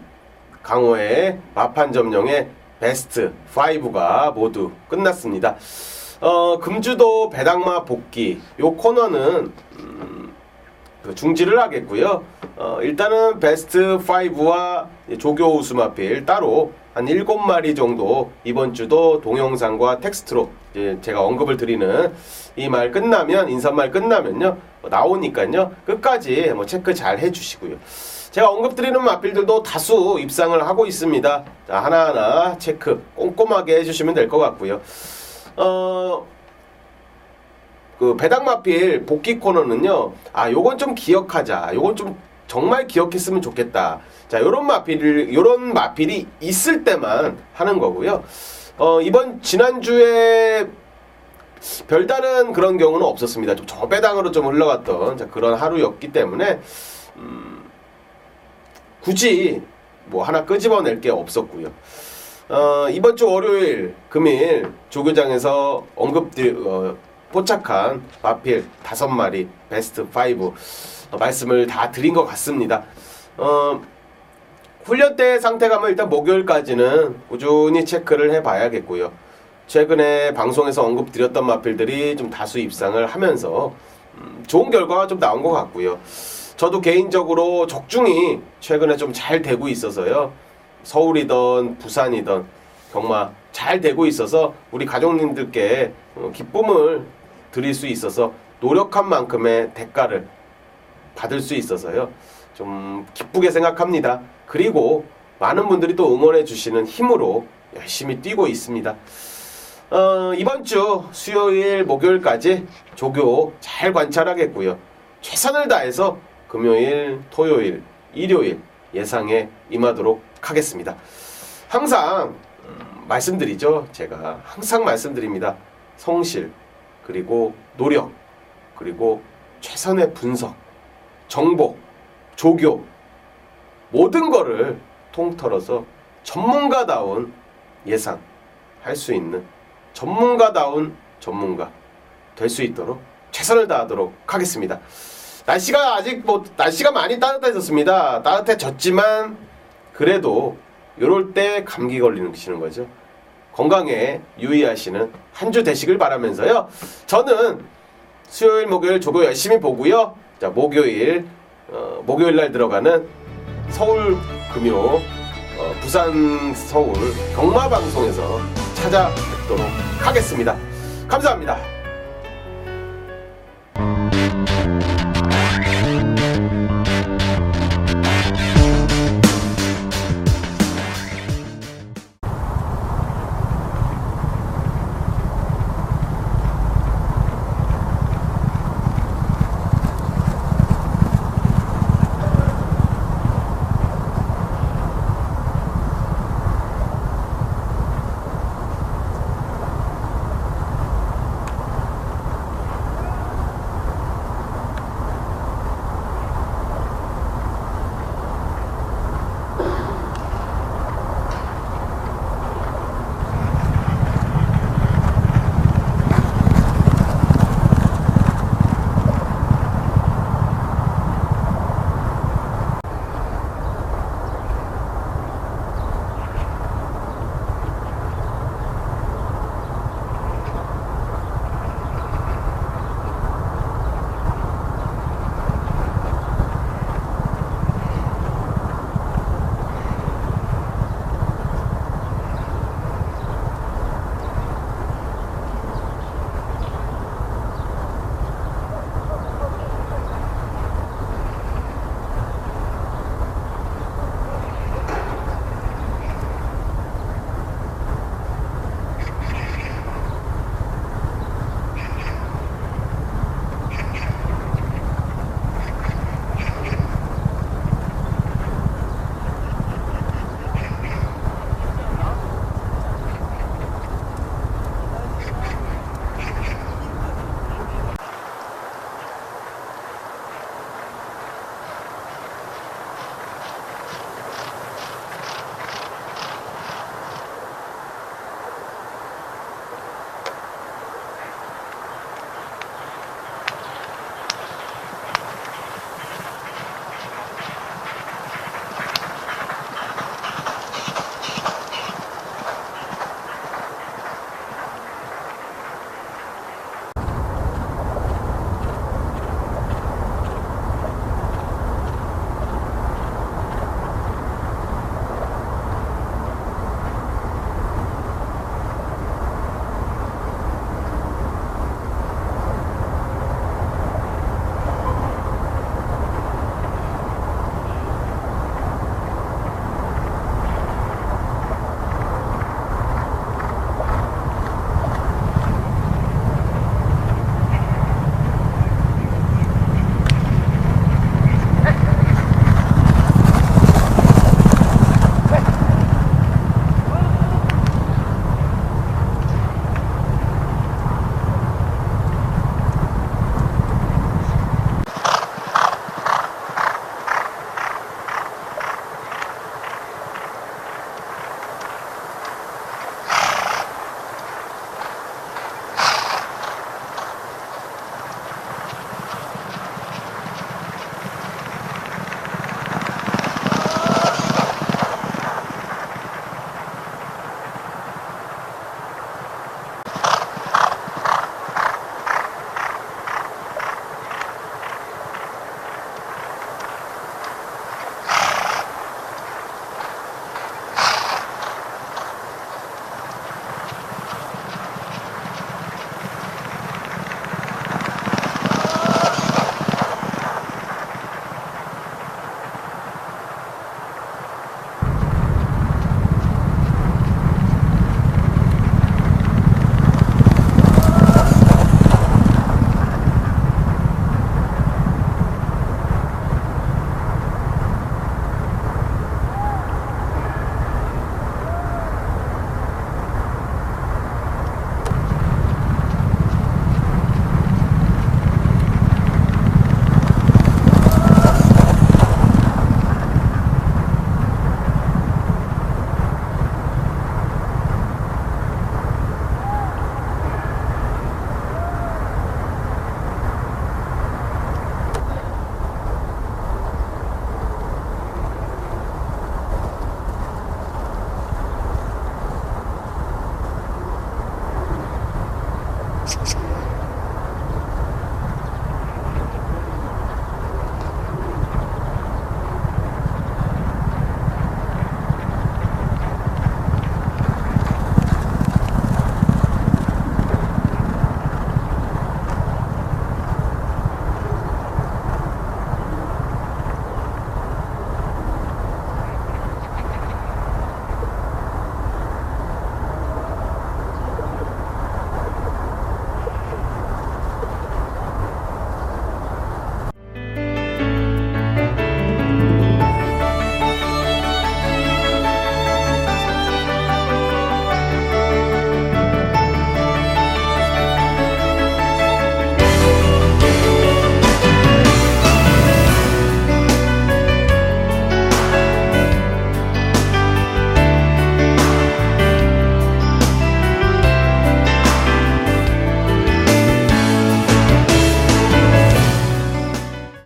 강호의 마판 점령의 베스트 5가 모두 끝났습니다. 금주도 배당마 복귀 요 코너는 중지를 하겠고요. 일단은 베스트 5와 조교 우수마필 따로 한 7마리 정도 이번 주도 동영상과 텍스트로 제가 언급을 드리는 이 말 끝나면, 인사말 끝나면요 나오니까요 끝까지 체크 잘 해주시고요. 제가 언급드리는 마필들도 다수 입상을 하고 있습니다. 자, 하나하나 체크 꼼꼼하게 해주시면 될 것 같고요. 그 배당마필 복귀 코너는요, 요건 좀 기억하자, 요건 좀 정말 기억했으면 좋겠다. 자, 요런 마필이 있을 때만 하는 거고요. 지난주에 별다른 그런 경우는 없었습니다. 좀 저배당으로 좀 흘러갔던 그런 하루였기 때문에 굳이 하나 끄집어낼 게 없었고요. 이번 주 월요일, 금일 조교장에서 포착한 마필 5마리 베스트 5 말씀을 다 드린 것 같습니다. 훈련 때 상태감은 일단 목요일까지는 꾸준히 체크를 해봐야겠고요. 최근에 방송에서 언급드렸던 마필들이 좀 다수 입상을 하면서 좋은 결과가 좀 나온 것 같고요. 저도 개인적으로 적중이 최근에 좀 잘 되고 있어서요. 서울이든 부산이든 경마 잘 되고 있어서 우리 가족님들께 기쁨을 드릴 수 있어서 노력한 만큼의 대가를 받을 수 있어서요. 좀 기쁘게 생각합니다. 그리고 많은 분들이 또 응원해 주시는 힘으로 열심히 뛰고 있습니다. 이번 주 수요일, 목요일까지 조교 잘 관찰하겠고요. 최선을 다해서 금요일, 토요일, 일요일 예상에 임하도록 하겠습니다. 항상 말씀드리죠. 제가 항상 말씀드립니다. 성실, 그리고 노력, 그리고 최선의 분석, 정보, 조교 모든 거를 통틀어서 전문가다운 예상 할 수 있는 전문가다운 전문가 될 수 있도록 최선을 다하도록 하겠습니다. 날씨가 아직 날씨가 많이 따뜻해졌습니다. 따뜻해졌지만 그래도 이럴 때 감기 걸리시는 거죠. 건강에 유의하시는 한 주 되시길 바라면서요. 저는 수요일, 목요일 조교 열심히 보고요. 자, 목요일 날 들어가는 서울 금요, 부산 서울 경마 방송에서 찾아뵙도록 하겠습니다. 감사합니다.